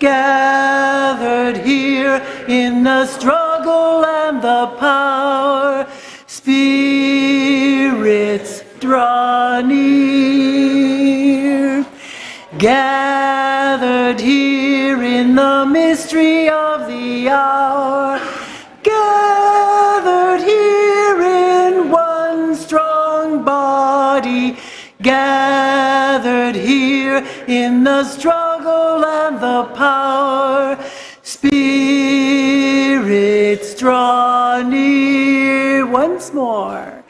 gathered here in the struggle and the power. Spirits, draw near. Gathered here in the mystery of the hour. Gathered here in one strong body. Gathered here in the struggle and the power. Spirits, draw near. Once more.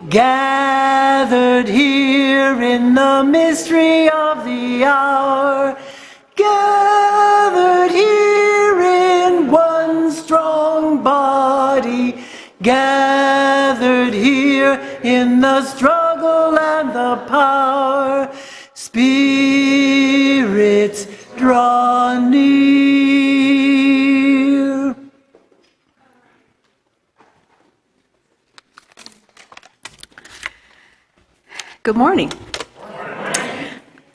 Gathered here in the mystery of the hour. Gathered here in one strong body. Gathered here in the struggle and the power. Spirits, draw near. Good morning.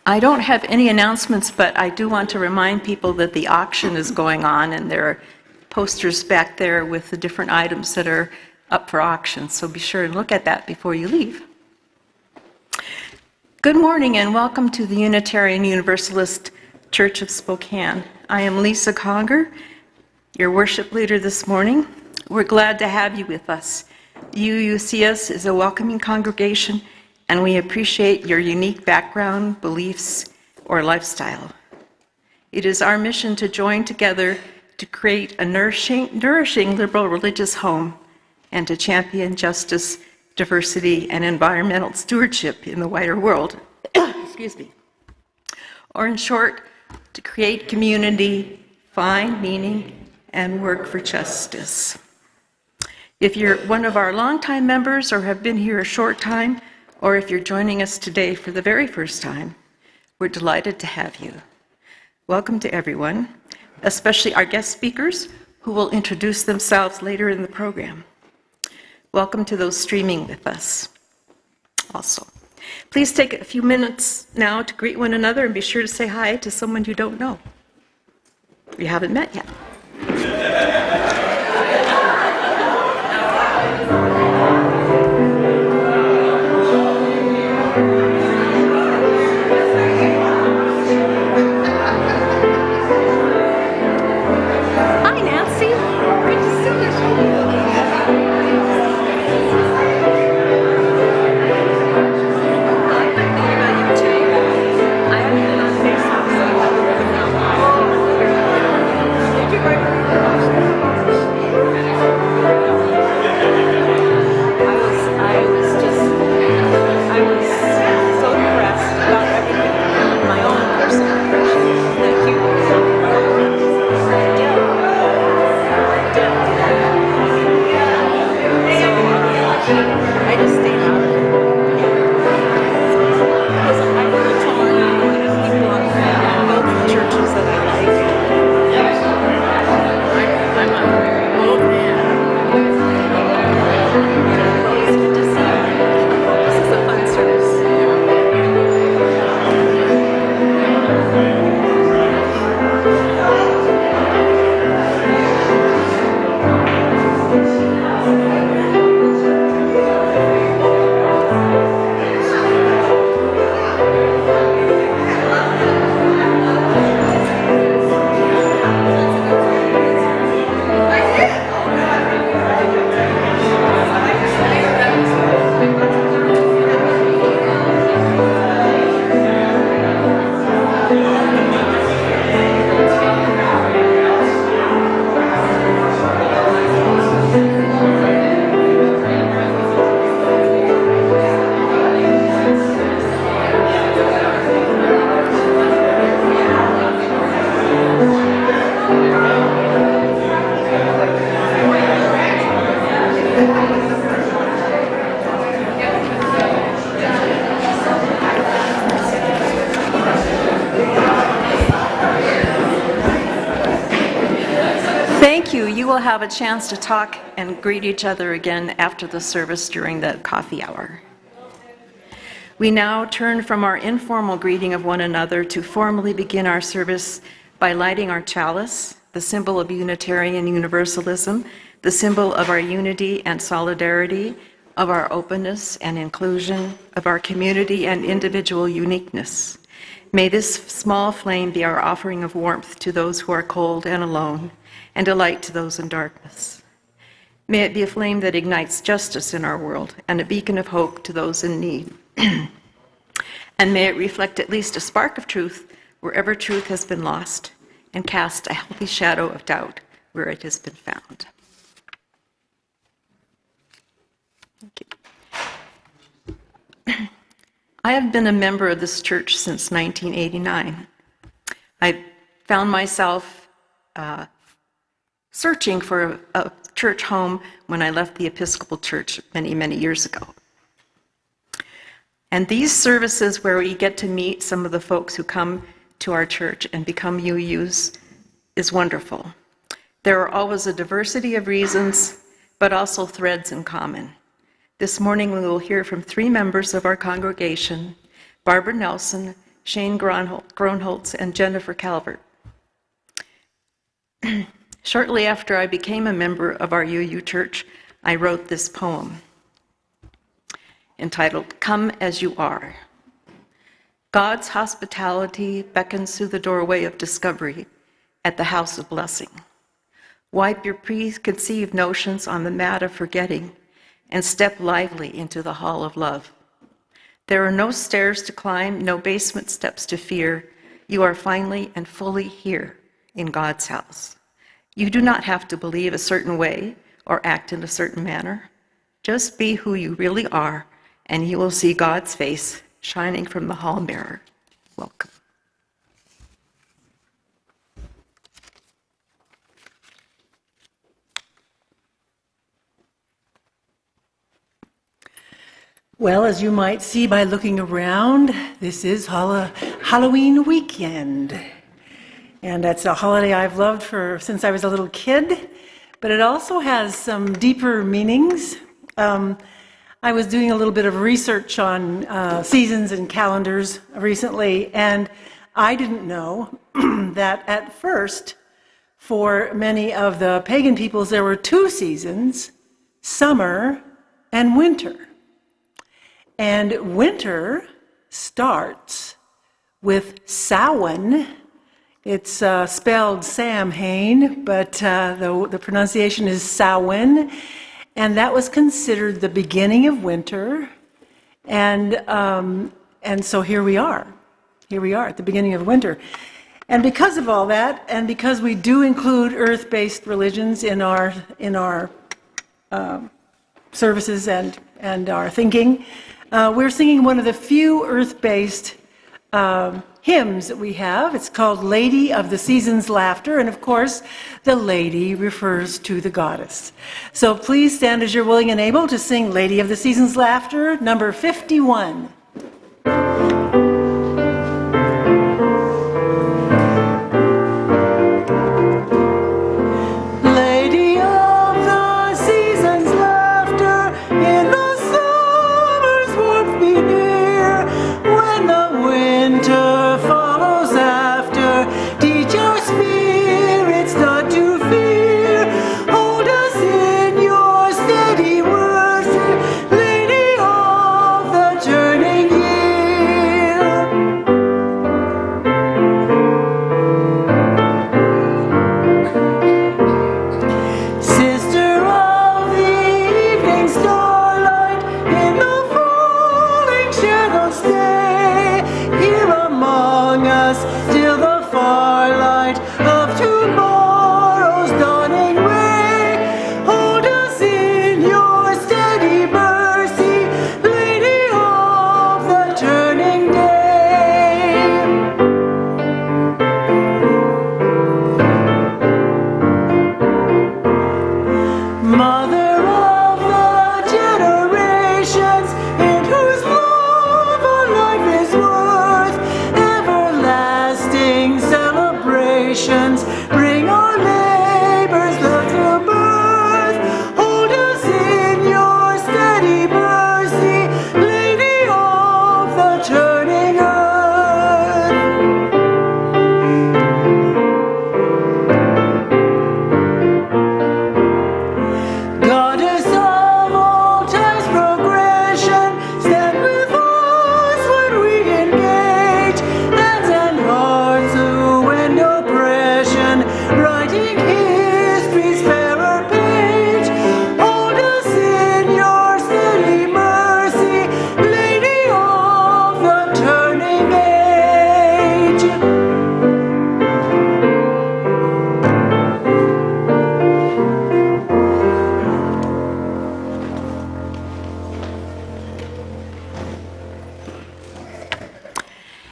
I don't have any announcements, but I do want to remind people that the auction is going on, and there are posters back there with the different items that are up for auction, so be sure and look at that before you leave. Good morning and welcome to the Unitarian Universalist Church of Spokane. I am Lisa Conger, your worship leader this morning. We're glad to have you with us. UUCS is a welcoming congregation, and we appreciate your unique background, beliefs, or lifestyle. It is our mission to join together to create a nourishing liberal religious home and to champion justice, diversity, and environmental stewardship in the wider world. Excuse me. Or in short, to create community, find meaning, and work for justice. If you're one of our longtime members or have been here a short time, or if you're joining us today for the very first time, we're delighted to have you. Welcome to everyone, especially our guest speakers who will introduce themselves later in the program. Welcome to those streaming with us also. Please take a few minutes now to greet one another and be sure to say hi to someone you don't know. You haven't met yet. You will have a chance to talk and greet each other again after the service during the coffee hour. We now turn from our informal greeting of one another to formally begin our service by lighting our chalice, the symbol of Unitarian Universalism, the symbol of our unity and solidarity, of our openness and inclusion, of our community and individual uniqueness. May this small flame be our offering of warmth to those who are cold and alone, and a light to those in darkness. May it be a flame that ignites justice in our world and a beacon of hope to those in need. And may it reflect at least a spark of truth wherever truth has been lost, and cast a healthy shadow of doubt where it has been found. Thank you. I have been a member of this church since 1989. I found myself searching for a church home when I left the Episcopal Church many, many years ago. And these services where we get to meet some of the folks who come to our church and become UUs is wonderful. There are always a diversity of reasons, but also threads in common. This morning we will hear from 3 members of our congregation, Barbara Nelson, Shane Gronholz, and Jennifer Calvert. Shortly after I became a member of our UU church, I wrote this poem entitled, "Come As You Are." God's hospitality beckons through the doorway of discovery at the house of blessing. Wipe your preconceived notions on the mat of forgetting and step lively into the hall of love. There are no stairs to climb, no basement steps to fear. You are finally and fully here in God's house. You do not have to believe a certain way or act in a certain manner. Just be who you really are, and you will see God's face shining from the hall mirror. Welcome. Well, as you might see by looking around, this is Halloween weekend. And that's a holiday I've loved since I was a little kid, but it also has some deeper meanings. I was doing a little bit of research on seasons and calendars recently, and I didn't know that at first, for many of the pagan peoples, there were 2 seasons, summer and winter. And winter starts with Samhain. It's spelled Samhain, but the pronunciation is Samhain. And that was considered the beginning of winter. And so here we are. Here we are at the beginning of winter. And because of all that, and because we do include earth-based religions in our services and our thinking, we're singing one of the few earth-based hymns that we have. It's called Lady of the Season's Laughter, and of course, the lady refers to the goddess. So please stand as you're willing and able to sing Lady of the Season's Laughter, number 51.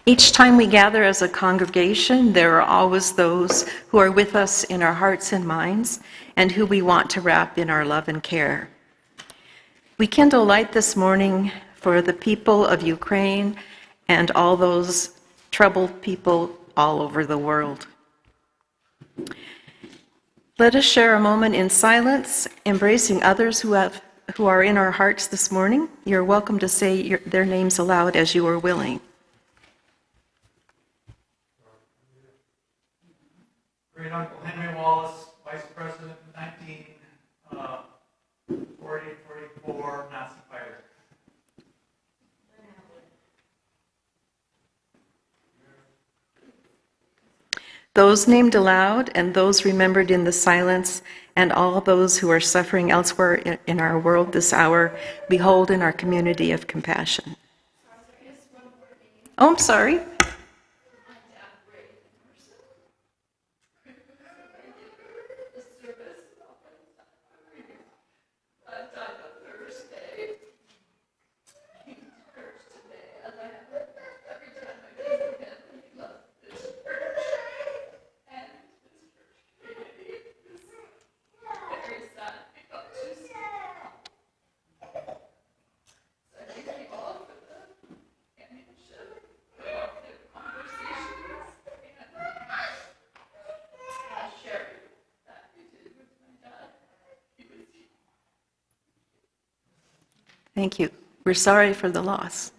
Each time we gather as a congregation, there are always those who are with us in our hearts and minds and who we want to wrap in our love and care. We kindle light this morning for the people of Ukraine and all those troubled people all over the world. Let us share a moment in silence, embracing others who are in our hearts this morning. You're welcome to say their names aloud as you are willing. Great Uncle Henry Wallace, Vice President, 1944, Nazi fighter. Those named aloud and those remembered in the silence, and all those who are suffering elsewhere in our world this hour, behold in our community of compassion. Oh, I'm sorry. Thank you. We're sorry for the loss.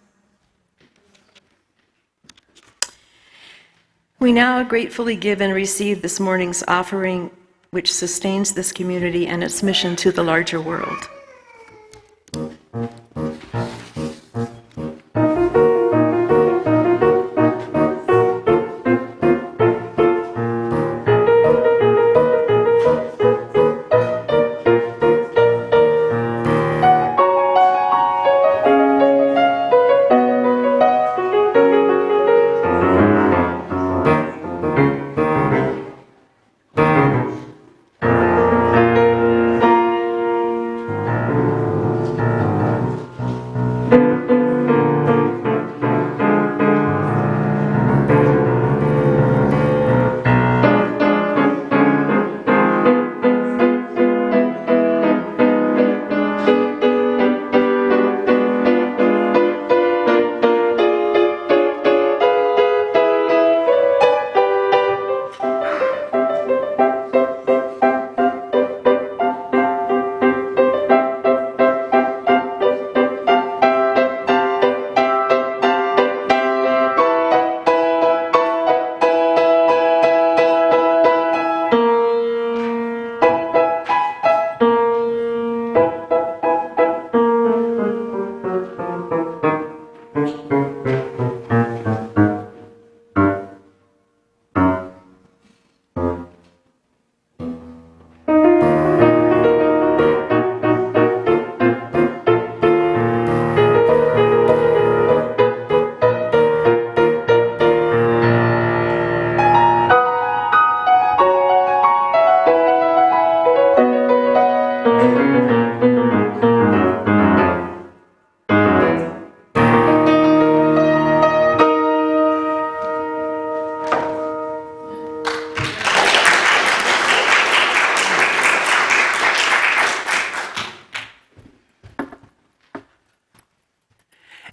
We now gratefully give and receive this morning's offering, which sustains this community and its mission to the larger world.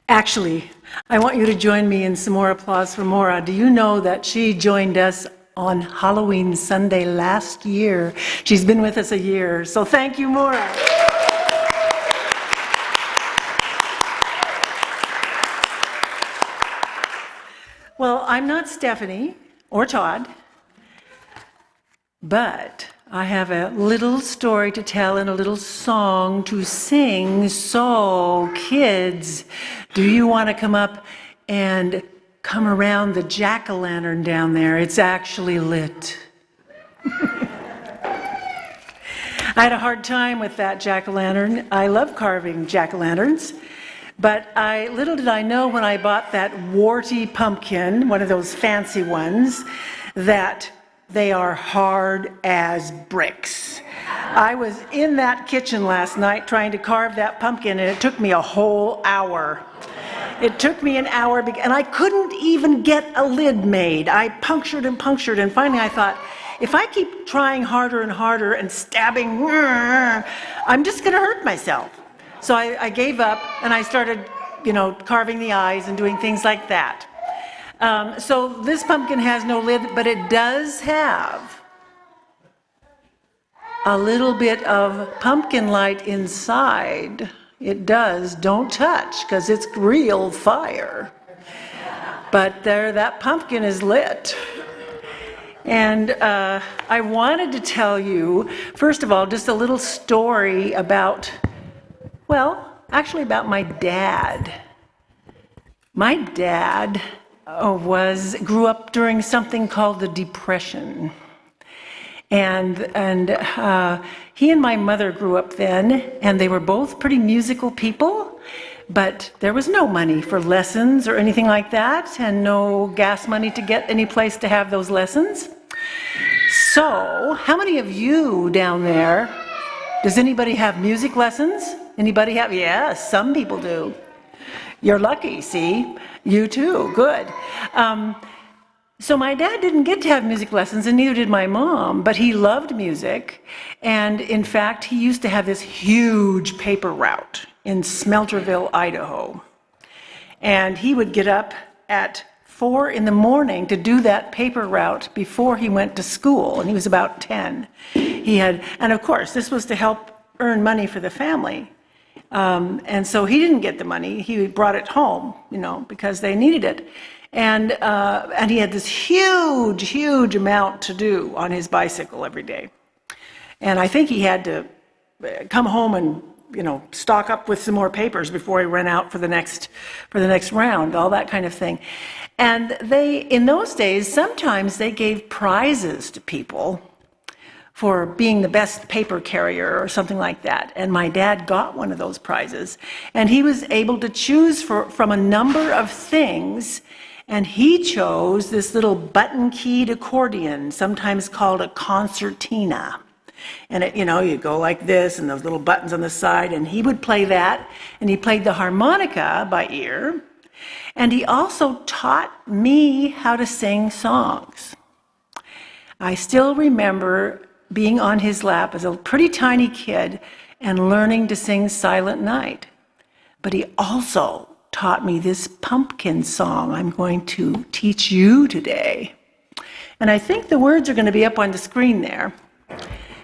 Actually, I want you to join me in some more applause for Maura. Do you know that she joined us on Halloween Sunday last year? She's been with us a year, so thank you, Maura. Well, I'm not Stephanie or Todd, but I have a little story to tell and a little song to sing. So, kids, do you want to come up and come around the jack-o'-lantern down there? It's actually lit. I had a hard time with that jack-o'-lantern. I love carving jack-o'-lanterns, but little did I know when I bought that warty pumpkin, one of those fancy ones, that they are hard as bricks. I was in that kitchen last night trying to carve that pumpkin, and it took me a whole hour. It took me an hour, and I couldn't even get a lid made. I punctured, and finally I thought, if I keep trying harder and harder and stabbing, I'm just going to hurt myself. So I gave up, and I started, carving the eyes and doing things like that. So this pumpkin has no lid, but it does have a little bit of pumpkin light inside. It does. Don't touch, because it's real fire. But there, that pumpkin is lit. And I wanted to tell you, first of all, just a little story about, actually about my dad. My dad grew up during something called the Depression. And he and my mother grew up then, and they were both pretty musical people, but there was no money for lessons or anything like that, and no gas money to get any place to have those lessons. So, how many of you down there, does anybody have music lessons? Anybody have? Yes, some people do. You're lucky, see? You too, good. So my dad didn't get to have music lessons, and neither did my mom, but he loved music. And in fact, he used to have this huge paper route in Smelterville, Idaho. And he would get up at 4 in the morning to do that paper route before he went to school, and he was about 10. And of course, this was to help earn money for the family. And so he didn't get the money. He brought it home, because they needed it. And he had this huge amount to do on his bicycle every day. And I think he had to come home and, stock up with some more papers before he ran out for the next round, all that kind of thing. And in those days, sometimes they gave prizes to people for being the best paper carrier or something like that. And my dad got one of those prizes. And he was able to choose from a number of things. And he chose this little button-keyed accordion, sometimes called a concertina. And you go like this, and those little buttons on the side, and he would play that. And he played the harmonica by ear. And he also taught me how to sing songs. I still remember being on his lap as a pretty tiny kid and learning to sing Silent Night. But he also taught me this pumpkin song I'm going to teach you today. And I think the words are going to be up on the screen there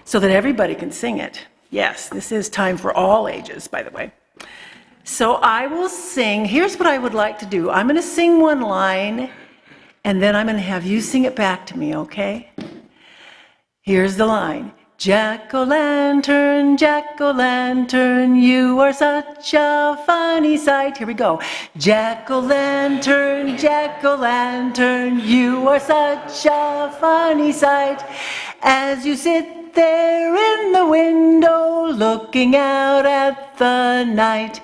so that everybody can sing it. Yes, this is time for all ages, by the way. So I will sing. Here's what I would like to do. I'm going to sing one line, and then I'm going to have you sing it back to me, okay? Here's the line. Jack-o'-lantern, jack-o'-lantern, you are such a funny sight. Here we go. Jack-o'-lantern, jack-o'-lantern, you are such a funny sight. As you sit there in the window looking out at the night.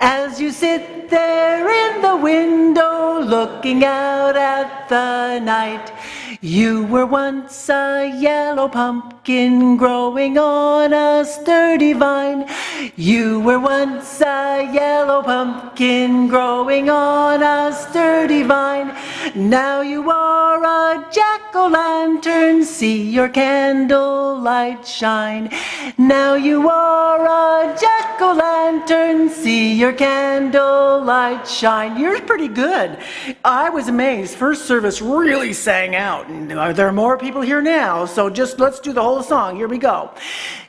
As you sit there in the window looking out at the night. You were once a yellow pumpkin growing on a sturdy vine. You were once a yellow pumpkin growing on a sturdy vine. Now you are a jack-o'-lantern, see your candlelight shine. Now you are a jack-o'-lantern, see your candlelight shine. You're pretty good. I was amazed. First service really sang out. And there are more people here now, so just let's do the whole song. Here we go.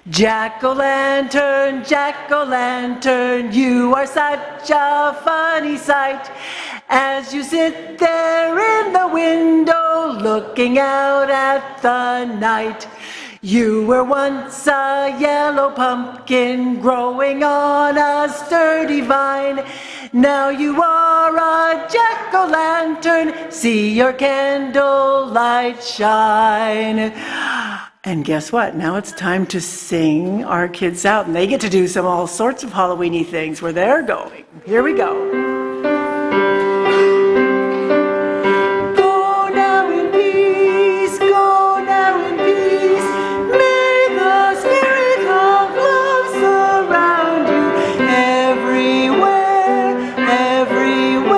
Jack-o'-lantern, jack-o'-lantern, you are such a funny sight. As you sit there in the window looking out at the night. You were once a yellow pumpkin growing on a sturdy vine. Now you are a jack-o'-lantern, see your candlelight shine. And guess what? Now it's time to sing our kids out, and they get to do all sorts of Halloween-y things where they're going. Here we go. Everywhere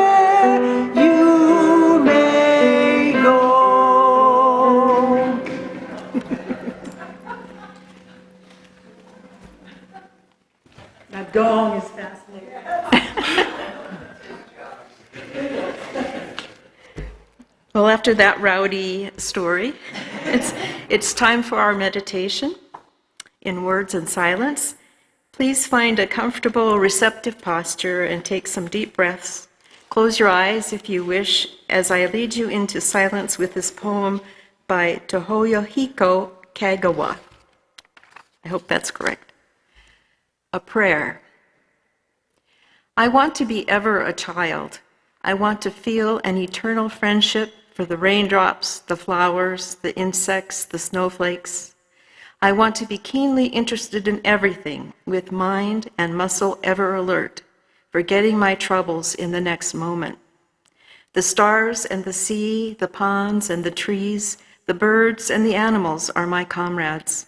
Well, after that rowdy story, it's time for our meditation in words and silence. Please find a comfortable, receptive posture and take some deep breaths. Close your eyes if you wish as I lead you into silence with this poem by Tohoyohiko Kagawa. I hope that's correct. A prayer. I want to be ever a child. I want to feel an eternal friendship for the raindrops, the flowers, the insects, the snowflakes. I want to be keenly interested in everything, with mind and muscle ever alert, forgetting my troubles in the next moment. The stars and the sea, the ponds and the trees, the birds and the animals are my comrades.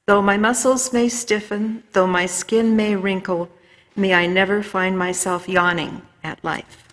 Though my muscles may stiffen, though my skin may wrinkle, may I never find myself yawning at life.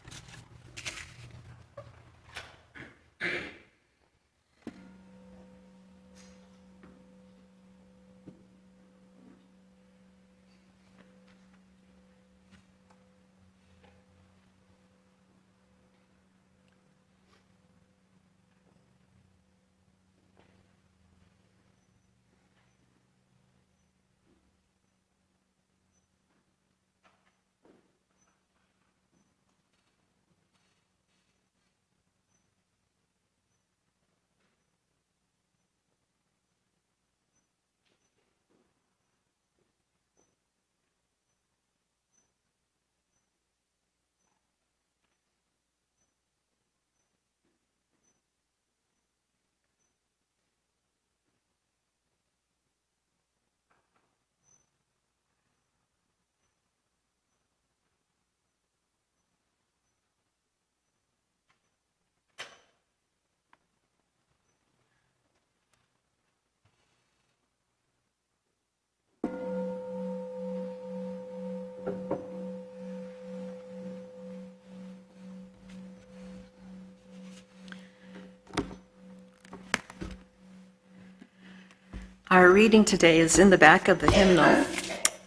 Our reading today is in the back of the hymnal,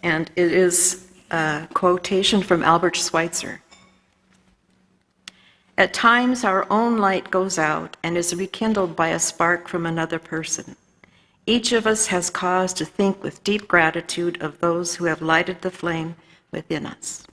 and it is a quotation from Albert Schweitzer. At times, our own light goes out and is rekindled by a spark from another person. Each of us has cause to think with deep gratitude of those who have lighted the flame within us.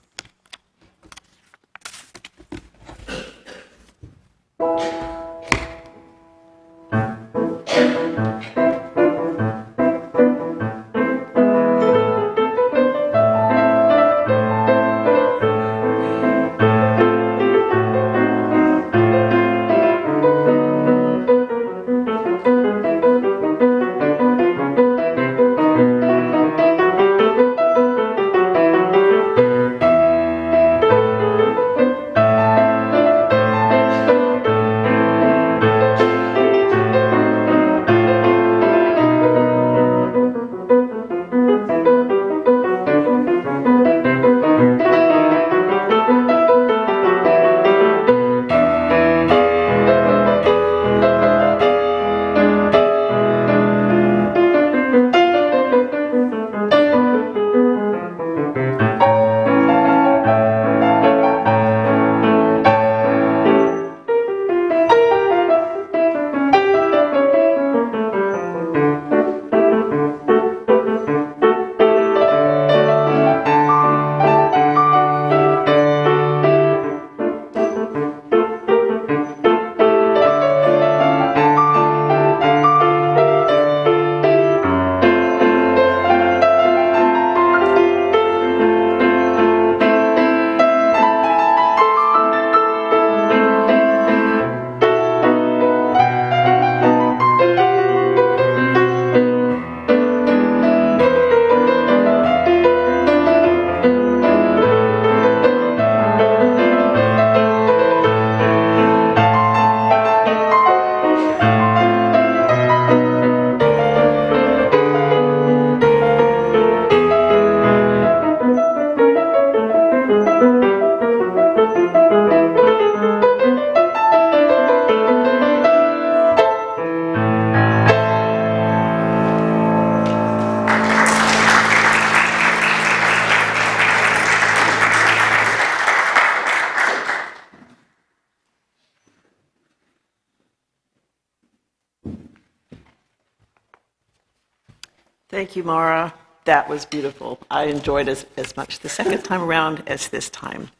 Thank you, Mara. That was beautiful. I enjoyed it as much the second time around as this time.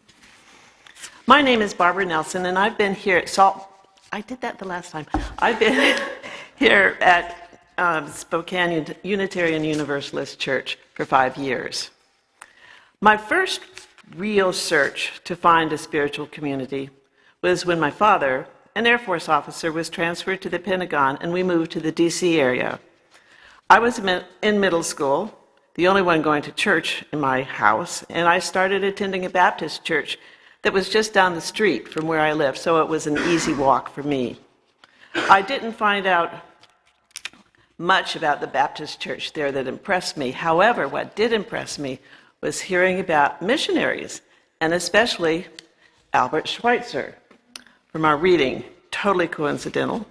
My name is Barbara Nelson, and I've been here at I did that the last time. I've been here at Spokane Unitarian Universalist Church for 5 years. My first real search to find a spiritual community was when my father, an Air Force officer, was transferred to the Pentagon and we moved to the DC area. I was in middle school, the only one going to church in my house, and I started attending a Baptist church that was just down the street from where I lived, so it was an easy walk for me. I didn't find out much about the Baptist church there that impressed me. However, what did impress me was hearing about missionaries, and especially Albert Schweitzer. From our reading, totally coincidental.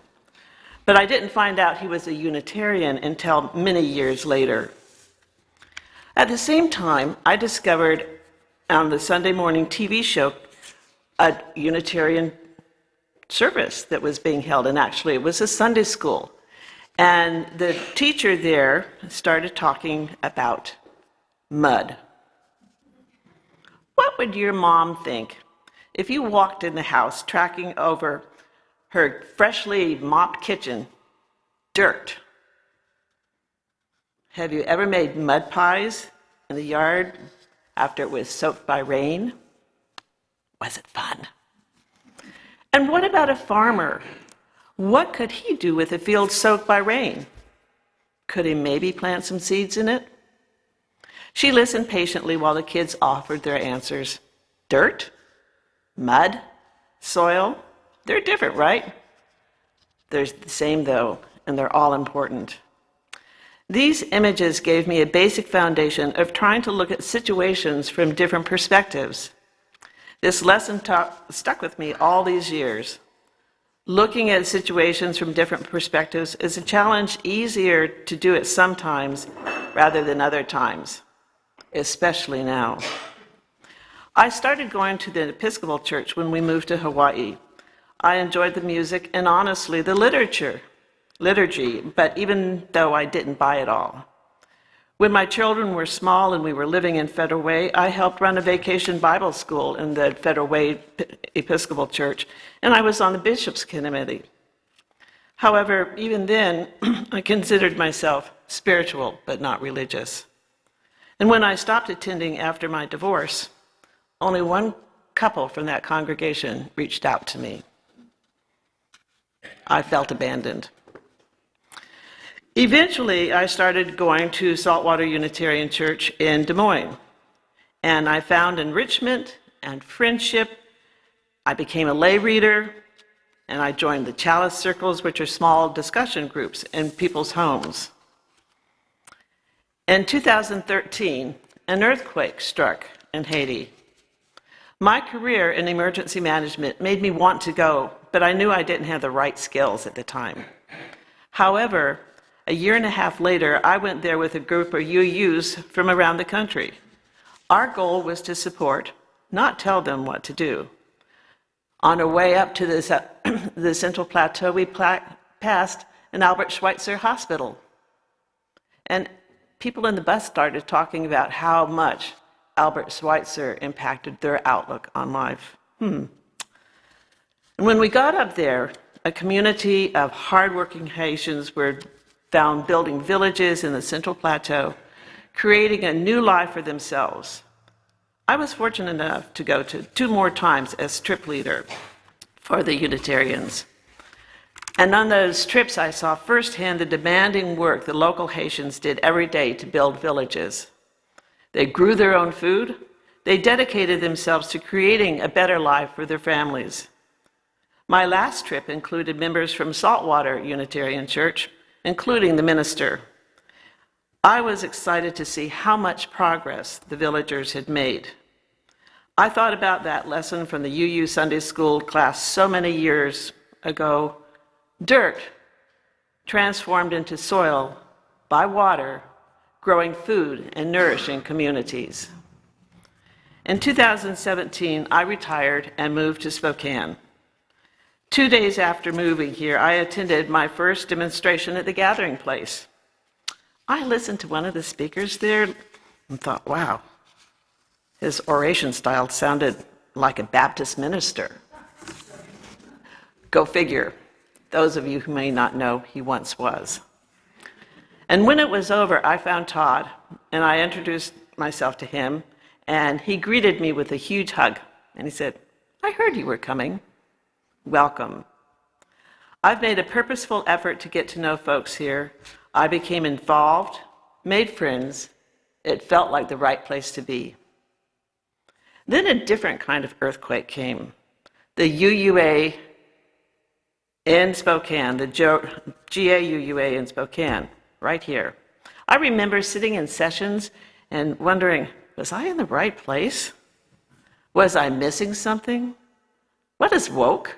But I didn't find out he was a Unitarian until many years later. At the same time, I discovered on the Sunday morning TV show a Unitarian service that was being held, and actually it was a Sunday school. And the teacher there started talking about mud. What would your mom think if you walked in the house tracking over her freshly mopped kitchen, dirt? Have you ever made mud pies in the yard after it was soaked by rain? Was it fun? And what about a farmer? What could he do with a field soaked by rain? Could he maybe plant some seeds in it? She listened patiently while the kids offered their answers. Dirt? Mud? Soil? They're different, right? They're the same, though, and they're all important. These images gave me a basic foundation of trying to look at situations from different perspectives. This lesson stuck with me all these years. Looking at situations from different perspectives is a challenge, easier to do it sometimes rather than other times, especially now. I started going to the Episcopal Church when we moved to Hawaii. I enjoyed the music and honestly the liturgy, but even though I didn't buy it all. When my children were small and we were living in Federal Way, I helped run a vacation Bible school in the Federal Way Episcopal Church, and I was on the Bishop's Committee. However, even then, I considered myself spiritual but not religious. And when I stopped attending after my divorce, only one couple from that congregation reached out to me. I felt abandoned. Eventually, I started going to Saltwater Unitarian Church in Des Moines, and I found enrichment and friendship. I became a lay reader, and I joined the chalice circles, which are small discussion groups in people's homes. In 2013, an earthquake struck in Haiti. My career in emergency management made me want to go, but I knew I didn't have the right skills at the time. However, a year and a half later, I went there with a group of UUs from around the country. Our goal was to support, not tell them what to do. On our way up to the Central Plateau, we passed an Albert Schweitzer hospital. And people in the bus started talking about how much Albert Schweitzer impacted their outlook on life. And when we got up there, a community of hardworking Haitians were found building villages in the Central Plateau, creating a new life for themselves. I was fortunate enough to go to 2 more times as trip leader for the Unitarians. And on those trips, I saw firsthand the demanding work the local Haitians did every day to build villages. They grew their own food. They dedicated themselves to creating a better life for their families. My last trip included members from Saltwater Unitarian Church, including the minister. I was excited to see how much progress the villagers had made. I thought about that lesson from the UU Sunday School class so many years ago. Dirt transformed into soil by water, growing food and nourishing communities. In 2017, I retired and moved to Spokane. 2 days after moving here, I attended my first demonstration at the Gathering Place. I listened to one of the speakers there and thought, wow, his oration style sounded like a Baptist minister. Go figure. Those of you who may not know, he once was. And when it was over, I found Todd, and I introduced myself to him, and he greeted me with a huge hug. And he said, I heard you were coming. Welcome. I've made a purposeful effort to get to know folks here. I became involved, made friends. It felt like the right place to be. Then a different kind of earthquake came. The UUA in Spokane, the GAUUA in Spokane, right here. I remember sitting in sessions and wondering, was I in the right place? Was I missing something? What is woke?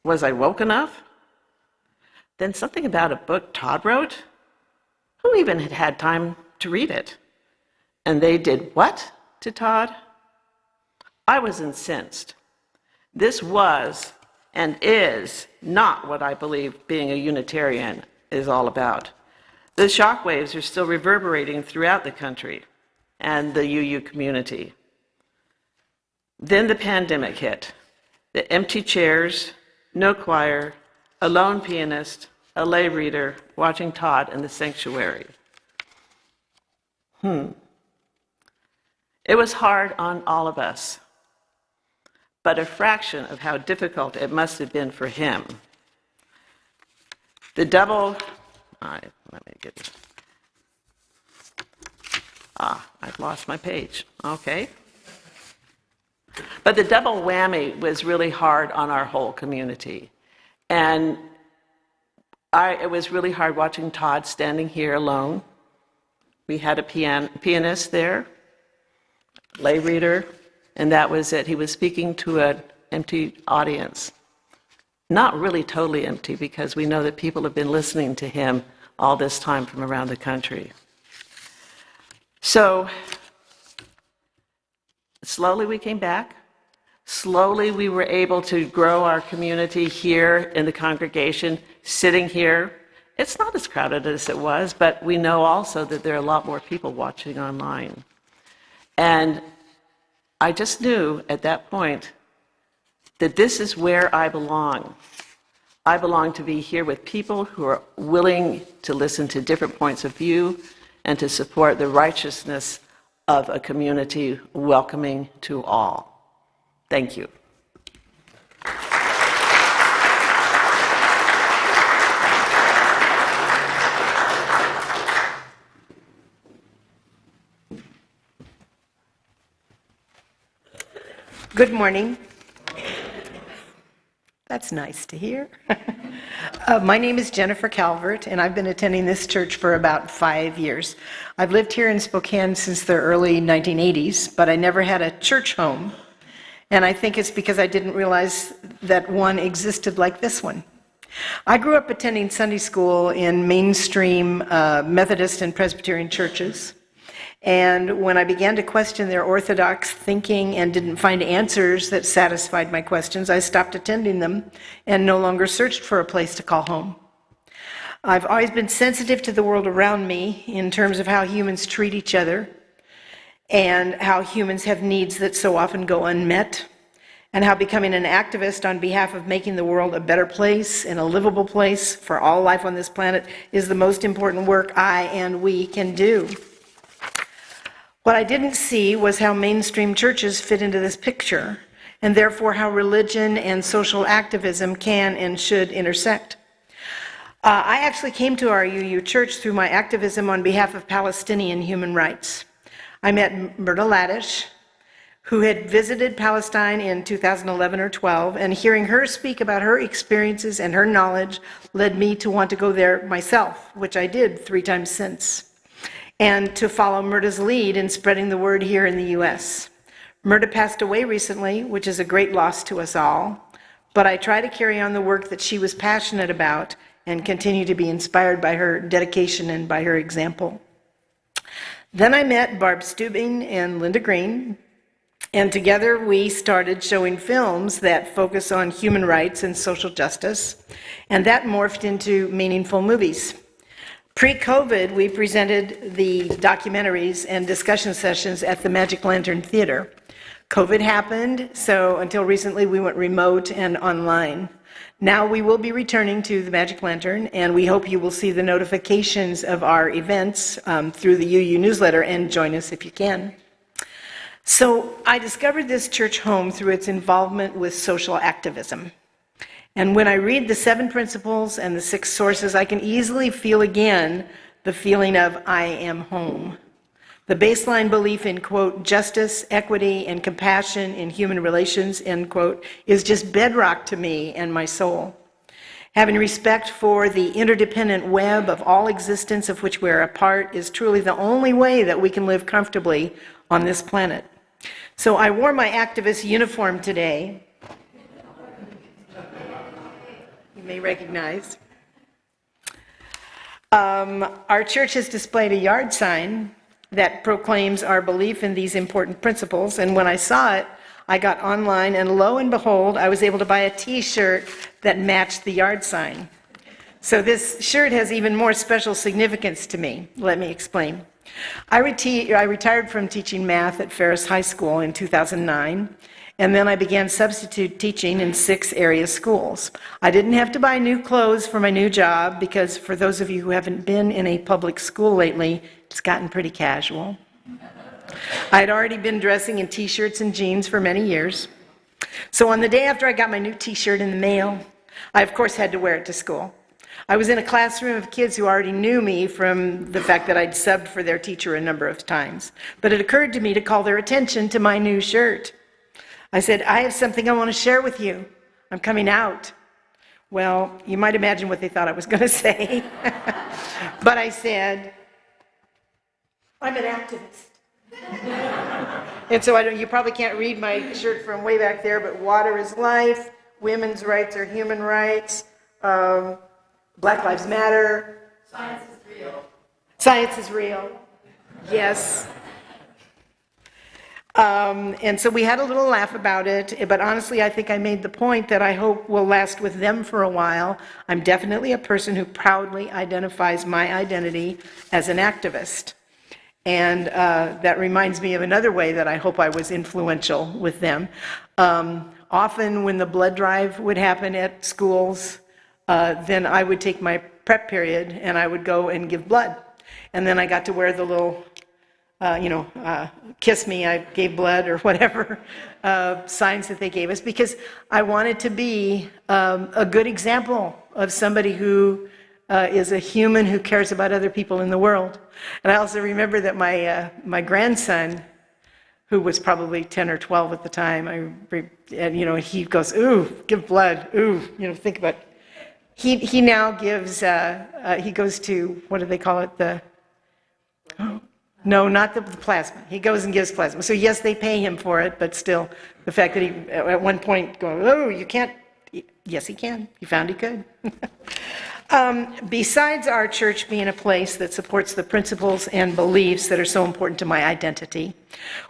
Was I woke enough? Then something about a book Todd wrote. Who even had had time to read it? And they did what to Todd? I was incensed. This was and is not what I believe being a Unitarian is all about. The shockwaves are still reverberating throughout the country and the UU community. Then the pandemic hit. The empty chairs, no choir, a lone pianist, a lay reader watching Todd in the sanctuary. It was hard on all of us, but a fraction of how difficult it must have been for him. The double, let me get this. I've lost my page, okay. But the double whammy was really hard on our whole community. And it was really hard watching Todd standing here alone. We had a pianist there, lay reader, and that was it. He was speaking to an empty audience. Not really totally empty, because we know that people have been listening to him all this time from around the country. So slowly we came back. Slowly we were able to grow our community here in the congregation, sitting here. It's not as crowded as it was, but we know also that there are a lot more people watching online. And I just knew at that point that this is where I belong. I belong to be here with people who are willing to listen to different points of view and to support the righteousness of a community welcoming to all. Thank you. Good morning. That's nice to hear. My name is Jennifer Calvert, and I've been attending this church for about 5 years. I've lived here in Spokane since the early 1980s, but I never had a church home. And I think it's because I didn't realize that one existed like this one. I grew up attending Sunday school in mainstream Methodist and Presbyterian churches. And when I began to question their orthodox thinking and didn't find answers that satisfied my questions, I stopped attending them and no longer searched for a place to call home. I've always been sensitive to the world around me in terms of how humans treat each other and how humans have needs that so often go unmet, and how becoming an activist on behalf of making the world a better place and a livable place for all life on this planet is the most important work I and we can do. What I didn't see was how mainstream churches fit into this picture, and therefore how religion and social activism can and should intersect. I actually came to our UU church through my activism on behalf of Palestinian human rights. I met Myrta Ladish, who had visited Palestine in 2011 or 12, and hearing her speak about her experiences and her knowledge led me to want to go there myself, which I did 3 times since, and to follow Myrta's lead in spreading the word here in the U.S. Myrta passed away recently, which is a great loss to us all, but I try to carry on the work that she was passionate about and continue to be inspired by her dedication and by her example. Then I met Barb Steubing and Linda Green, and together we started showing films that focus on human rights and social justice, and that morphed into meaningful movies. Pre-COVID, we presented the documentaries and discussion sessions at the Magic Lantern Theater. COVID happened, so until recently we went remote and online. Now we will be returning to the Magic Lantern, and we hope you will see the notifications of our events through the UU newsletter and join us if you can. So I discovered this church home through its involvement with social activism. And when I read the 7 principles and the 6 sources, I can easily feel again the feeling of I am home. The baseline belief in, quote, justice, equity, and compassion in human relations, end quote, is just bedrock to me and my soul. Having respect for the interdependent web of all existence of which we are a part is truly the only way that we can live comfortably on this planet. So I wore my activist uniform today. You may recognize. Our church has displayed a yard sign that proclaims our belief in these important principles, and when I saw it, I got online, and lo and behold, I was able to buy a t-shirt that matched the yard sign. So this shirt has even more special significance to me. Let me explain. I retired from teaching math at Ferris High School in 2009, and then I began substitute teaching in 6 area schools. I didn't have to buy new clothes for my new job because for those of you who haven't been in a public school lately, it's gotten pretty casual. I had already been dressing in t-shirts and jeans for many years. So on the day after I got my new t-shirt in the mail, I of course had to wear it to school. I was in a classroom of kids who already knew me from the fact that I'd subbed for their teacher a number of times. But it occurred to me to call their attention to my new shirt. I said, I have something I want to share with you. I'm coming out. Well, you might imagine what they thought I was going to say. But I said, I'm an activist. And so you probably can't read my shirt from way back there, but water is life, women's rights are human rights, Black Lives Matter. Science is real. Science is real. Yes. And so we had a little laugh about it, but honestly, I think I made the point that I hope will last with them for a while. I'm definitely a person who proudly identifies my identity as an activist. And that reminds me of another way that I hope I was influential with them. Often when the blood drive would happen at schools, then I would take my prep period and I would go and give blood. And then I got to wear the little kiss me, I gave blood, or whatever signs that they gave us, because I wanted to be a good example of somebody who is a human who cares about other people in the world. And I also remember that my grandson, who was probably 10 or 12 at the time, he goes, ooh, give blood, ooh, think about it. He now gives, he goes to, what do they call it, no, not the plasma. He goes and gives plasma. So yes, they pay him for it, but still, the fact that he, at one point, going, oh, you can't. Yes, he can. He found he could. Besides our church being a place that supports the principles and beliefs that are so important to my identity,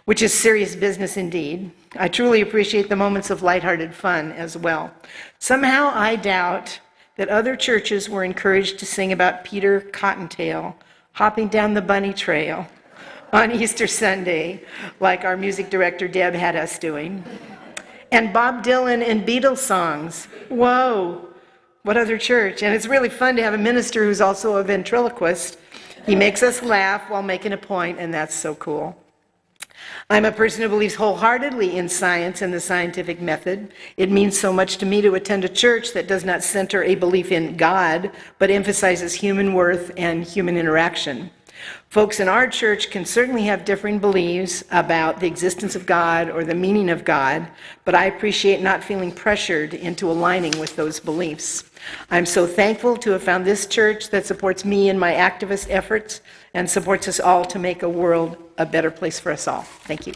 which is serious business indeed, I truly appreciate the moments of lighthearted fun as well. Somehow I doubt that other churches were encouraged to sing about Peter Cottontail hopping down the bunny trail on Easter Sunday, like our music director Deb had us doing. And Bob Dylan and Beatles songs. Whoa, what other church? And it's really fun to have a minister who's also a ventriloquist. He makes us laugh while making a point, and that's so cool. I'm a person who believes wholeheartedly in science and the scientific method. It means so much to me to attend a church that does not center a belief in God, but emphasizes human worth and human interaction. Folks in our church can certainly have differing beliefs about the existence of God or the meaning of God, but I appreciate not feeling pressured into aligning with those beliefs. I'm so thankful to have found this church that supports me in my activist efforts and supports us all to make a world a better place for us all. Thank you.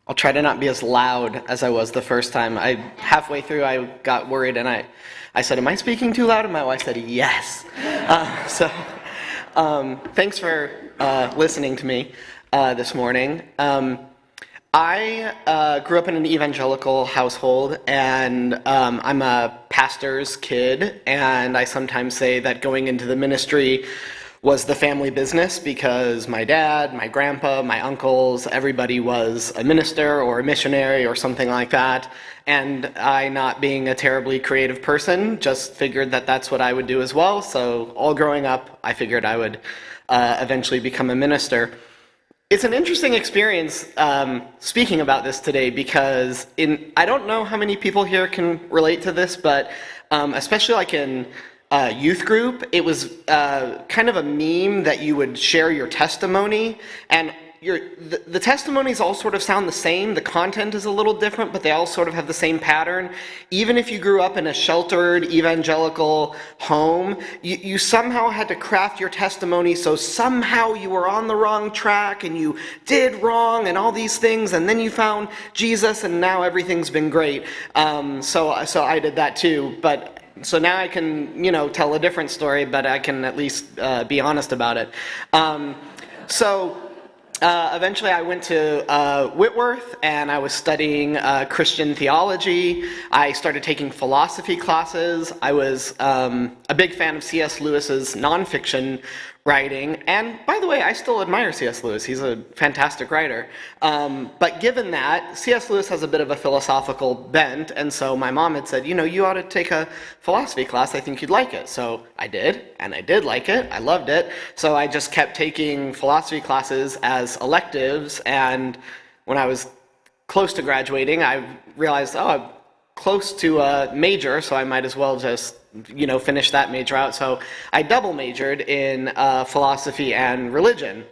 I'll try to not be as loud as I was the first time. Halfway through, I got worried, and I said, am I speaking too loud? And my wife said, yes. Thanks for listening to me this morning. I grew up in an evangelical household, and I'm a pastor's kid, and I sometimes say that going into the ministry was the family business because my dad, my grandpa, my uncles, everybody was a minister or a missionary or something like that, and I, not being a terribly creative person, just figured that that's what I would do as well. So all growing up, I figured I would eventually become a minister. It's an interesting experience speaking about this today because I don't know how many people here can relate to this, but especially like in youth group, it was kind of a meme that you would share your testimony, and the testimonies all sort of sound the same. The content is a little different, but they all sort of have the same pattern. Even if you grew up in a sheltered evangelical home, you somehow had to craft your testimony so somehow you were on the wrong track and you did wrong and all these things, and then you found Jesus and now everything's been great. So I did that too, but so now I can, tell a different story, but I can at least be honest about it. Eventually I went to Whitworth, and I was studying Christian theology. I started taking philosophy classes. I was a big fan of C.S. Lewis's nonfiction writing, and by the way, I still admire C.S. Lewis. He's a fantastic writer. But given that, C.S. Lewis has a bit of a philosophical bent, and so my mom had said, you ought to take a philosophy class. I think you'd like it. So I did, and I did like it. I loved it. So I just kept taking philosophy classes as electives, and when I was close to graduating, I realized, I'm close to a major, so I might as well just finish that major out. So I double majored in philosophy and religion.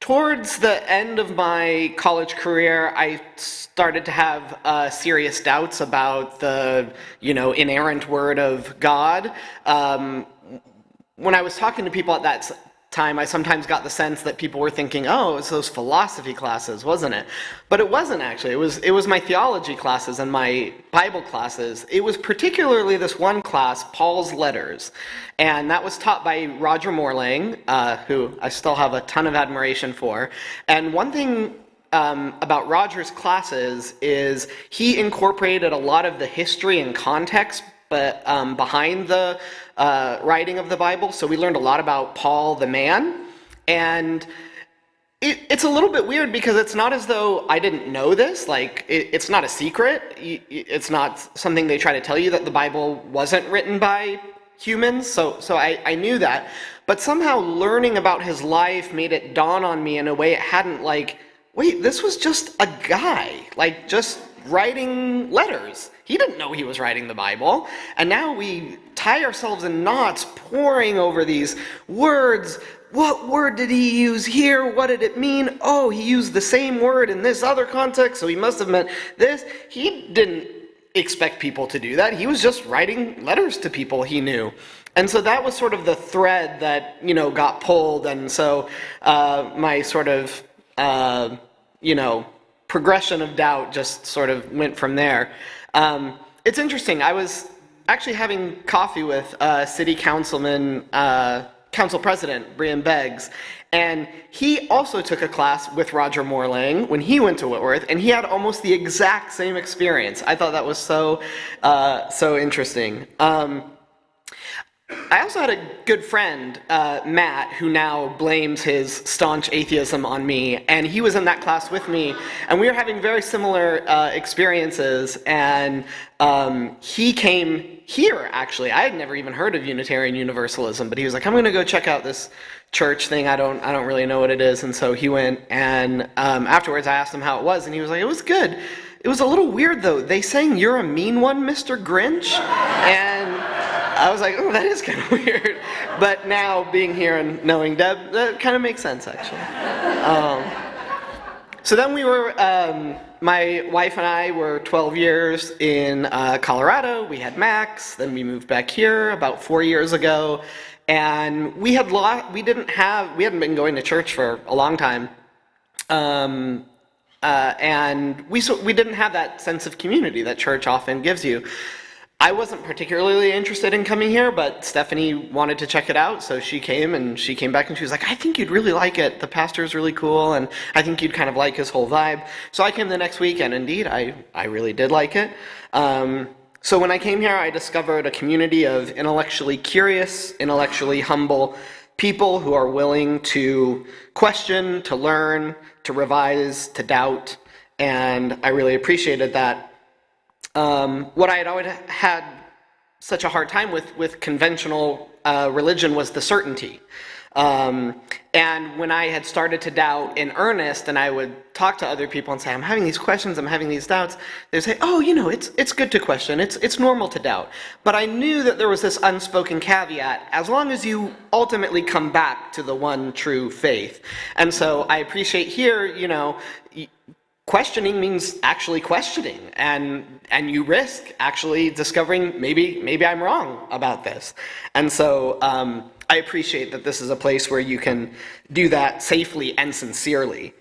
Towards the end of my college career, I started to have serious doubts about the, inerrant word of God. When I was talking to people at that time, I sometimes got the sense that people were thinking, oh, it's those philosophy classes, wasn't it? But it wasn't actually. It was my theology classes and my Bible classes. It was particularly this one class, Paul's Letters. And that was taught by Roger Morlang, who I still have a ton of admiration for. And one thing about Roger's classes is he incorporated a lot of the history and context but behind the writing of the Bible. So we learned a lot about Paul the man, and it's a little bit weird because it's not as though I didn't know this. Like, it's not a secret. It's not something they try to tell you that the Bible wasn't written by humans. So I knew that, but somehow learning about his life made it dawn on me in a way it hadn't. Like, wait, this was just a guy, like, just writing letters. He didn't know he was writing the Bible, and now we tie ourselves in knots poring over these words. What word did he use here? What did it mean? Oh, he used the same word in this other context, so he must have meant this. He didn't expect people to do that. He was just writing letters to people he knew. And so that was sort of the thread that, got pulled, and so my sort of, progression of doubt just sort of went from there. It's interesting. I was actually having coffee with City Councilman, Council President Brian Beggs, and he also took a class with Roger Morlang when he went to Whitworth, and he had almost the exact same experience. I thought that was so interesting. I also had a good friend, Matt, who now blames his staunch atheism on me, and he was in that class with me, and we were having very similar experiences, and he came here, actually. I had never even heard of Unitarian Universalism, but he was like, I'm going to go check out this church thing. I don't really know what it is, and so he went, and afterwards I asked him how it was, and he was like, it was good. It was a little weird, though. They sang, "You're a mean one, Mr. Grinch," and I was like, oh, that is kind of weird. But now, being here and knowing Deb, that kind of makes sense, actually. So then we were, my wife and I were 12 years in Colorado. We had Max. Then we moved back here about 4 years ago. And we hadn't been going to church for a long time. And we didn't have that sense of community that church often gives you. I wasn't particularly interested in coming here, but Stephanie wanted to check it out, so she came, and she came back and she was like, I think you'd really like it. The pastor is really cool, and I think you'd kind of like his whole vibe. So I came the next week, and indeed, I really did like it. So when I came here, I discovered a community of intellectually curious, intellectually humble people who are willing to question, to learn, to revise, to doubt, and I really appreciated that. What I had always had such a hard time with conventional religion was the certainty. And when I had started to doubt in earnest, and I would talk to other people and say, I'm having these questions, I'm having these doubts, they'd say, oh, it's good to question, it's normal to doubt. But I knew that there was this unspoken caveat, as long as you ultimately come back to the one true faith. And so I appreciate here, questioning means actually questioning, and you risk actually discovering maybe I'm wrong about this. And so I appreciate that this is a place where you can do that safely and sincerely.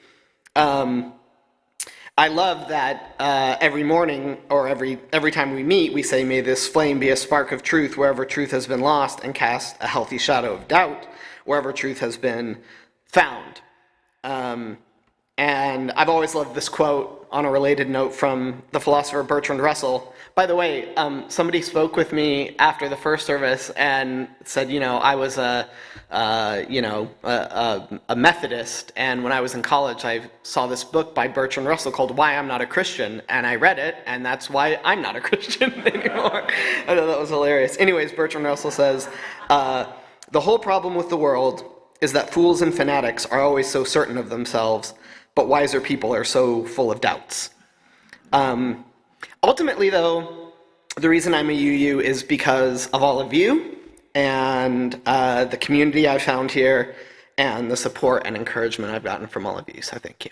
I love that every morning or every time we meet, we say, may this flame be a spark of truth wherever truth has been lost, and cast a healthy shadow of doubt wherever truth has been found. And I've always loved this quote on a related note from the philosopher Bertrand Russell. By the way, somebody spoke with me after the first service and said, I was a Methodist, and when I was in college, I saw this book by Bertrand Russell called Why I'm Not a Christian, and I read it, and that's why I'm not a Christian anymore. I thought that was hilarious. Anyways, Bertrand Russell says, the whole problem with the world is that fools and fanatics are always so certain of themselves, but wiser people are so full of doubts. Ultimately, though, the reason I'm a UU is because of all of you and the community I've found here and the support and encouragement I've gotten from all of you, so thank you.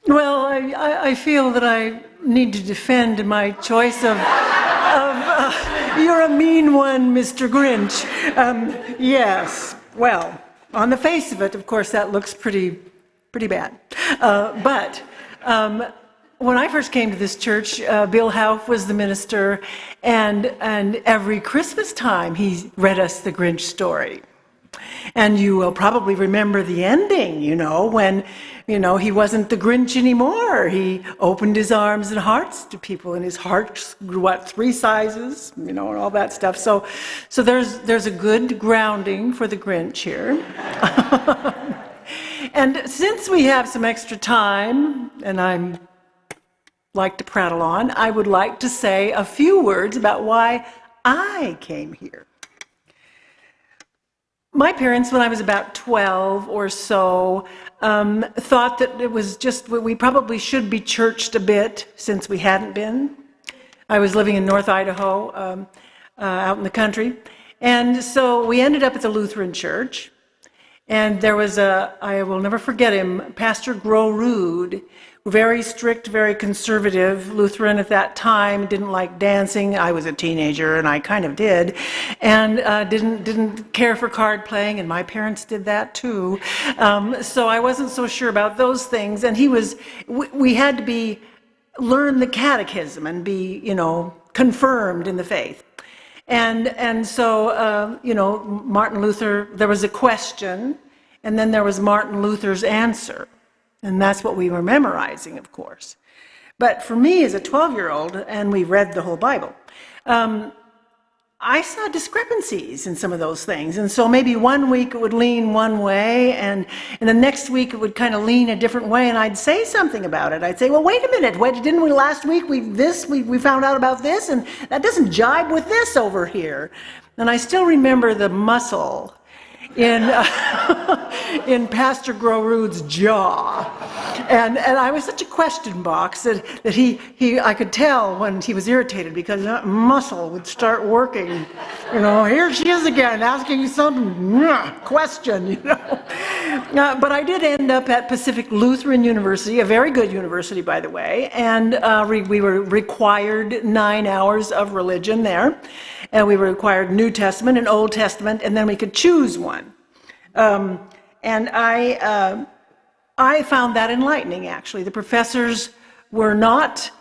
Well, I feel that I need to defend my choice of you're a mean one, Mr. Grinch. Yes, well, on the face of it, of course, that looks pretty bad. But when I first came to this church, Bill Hauff was the minister, and every Christmas time he read us the Grinch story. And you will probably remember the ending, when, he wasn't the Grinch anymore. He opened his arms and hearts to people, and his heart grew, 3 sizes, and all that stuff. So there's a good grounding for the Grinch here. And since we have some extra time, and I like to prattle on, I would like to say a few words about why I came here. My parents, when I was about 12 or so, thought that it was just, we probably should be churched a bit since we hadn't been. I was living in North Idaho, out in the country. And so we ended up at the Lutheran church. And there was I will never forget him, Pastor Gronholz, very strict, very conservative Lutheran at that time, didn't like dancing. I was a teenager, and I kind of did, and didn't care for card playing, and my parents did that too. So I wasn't so sure about those things, and we had to learn the catechism and be, confirmed in the faith. And so, Martin Luther, there was a question, and then there was Martin Luther's answer. And that's what we were memorizing, of course. But for me, as a 12-year-old, and we read the whole Bible, I saw discrepancies in some of those things. And so maybe one week it would lean one way, and the next week it would kind of lean a different way, and I'd say something about it. I'd say, well, wait a minute, didn't we last week, we found out about this, and that doesn't jibe with this over here. And I still remember the muscle in Pastor Gronholz's jaw. And I was such a question box that I could tell when he was irritated, because that muscle would start working. Here she is again, asking some question, But I did end up at Pacific Lutheran University, a very good university, by the way, and we were required 9 hours of religion there, and we were required New Testament and Old Testament, and then we could choose one. And I found that enlightening, actually. The professors were not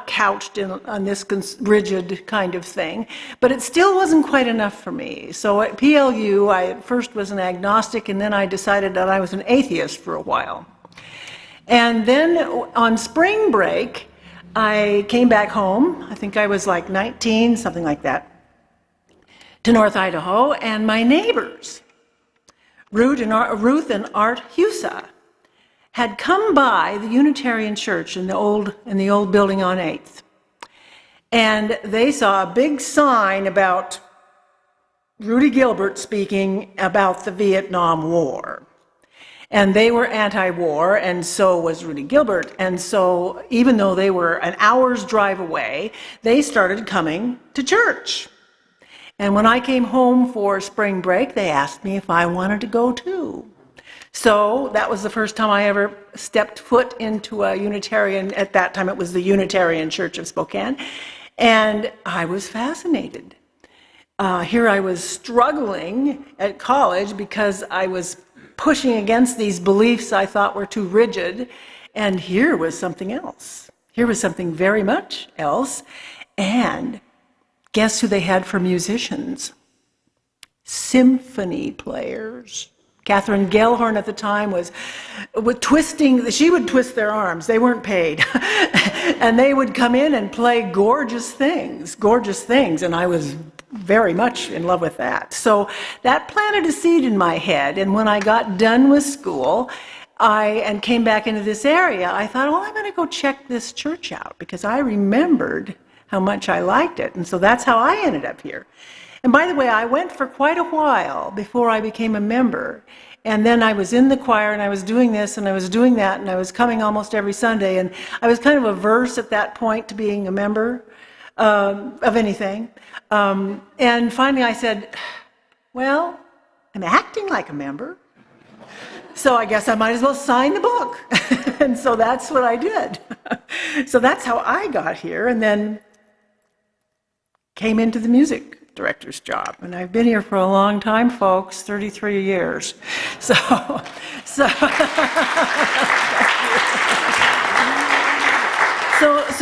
couched on this rigid kind of thing, but it still wasn't quite enough for me. So at PLU, I at first was an agnostic, and then I decided that I was an atheist for a while. And then on spring break, I came back home. I think I was like 19, something like that, to North Idaho, and my neighbors, Ruth and Art Husa, had come by the Unitarian Church in the old building on 8th. And they saw a big sign about Rudy Gilbert speaking about the Vietnam War. And they were anti-war, and so was Rudy Gilbert. And so even though they were an hour's drive away, they started coming to church. And when I came home for spring break, they asked me if I wanted to go too. So that was the first time I ever stepped foot into a Unitarian. At that time, it was the Unitarian Church of Spokane. And I was fascinated. Here I was struggling at college because I was pushing against these beliefs I thought were too rigid. And here was something else. Here was something very much else. And guess who they had for musicians? Symphony players. Catherine Gellhorn at the time was twisting, she would twist their arms, they weren't paid. And they would come in and play gorgeous things, and I was very much in love with that. So that planted a seed in my head, and when I got done with school, and came back into this area, I thought, well, I'm going to go check this church out, because I remembered how much I liked it, and so that's how I ended up here. And by the way, I went for quite a while before I became a member. And then I was in the choir, and I was doing this, and I was doing that, and I was coming almost every Sunday. And I was kind of averse at that point to being a member of anything. And finally I said, well, I'm acting like a member, so I guess I might as well sign the book. And so that's what I did. So that's how I got here, and then came into the music director's job. And I've been here for a long time, folks, 33 years. So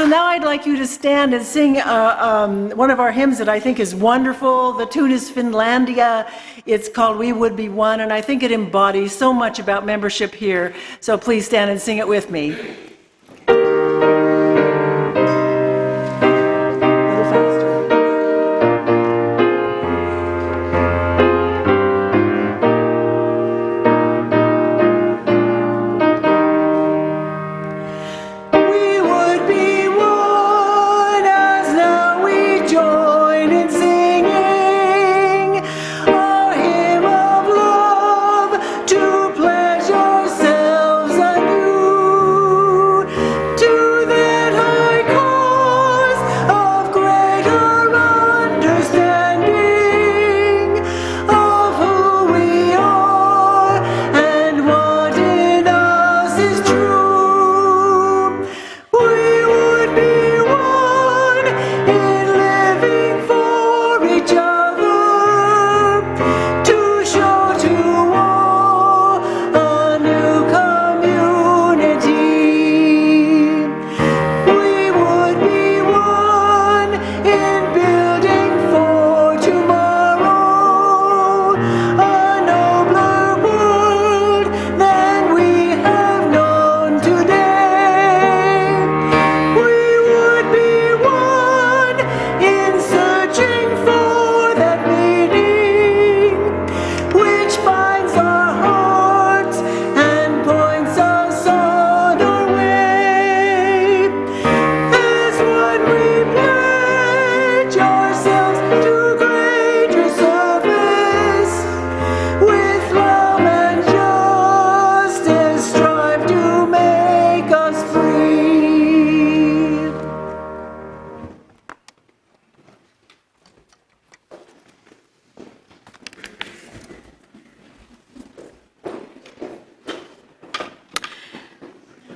now I'd like you to stand and sing one of our hymns that I think is wonderful. The tune is Finlandia. It's called We Would Be One, and I think it embodies so much about membership here. So please stand and sing it with me.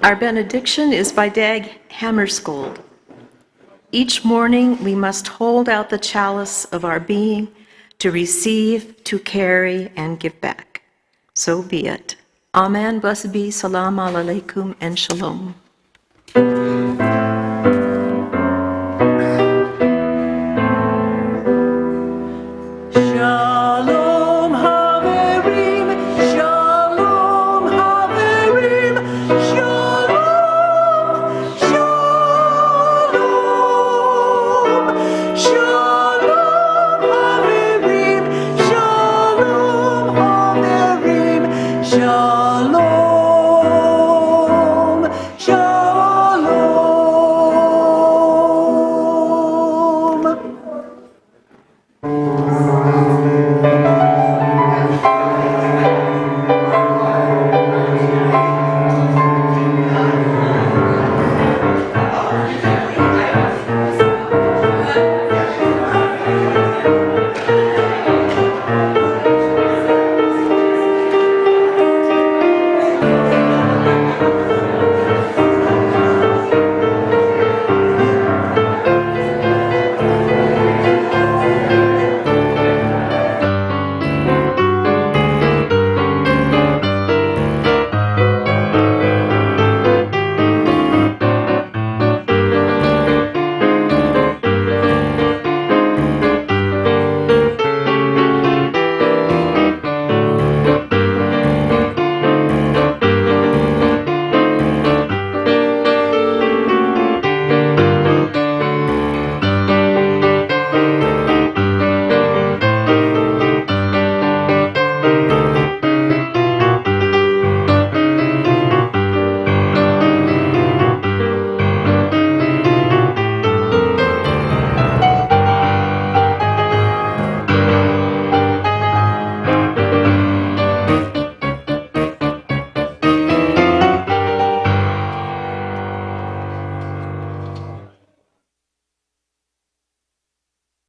Our benediction is by Dag Hammarskjöld. Each morning we must hold out the chalice of our being to receive, to carry, and give back. So be it. Amen. Blessed be. Salam alaikum and shalom.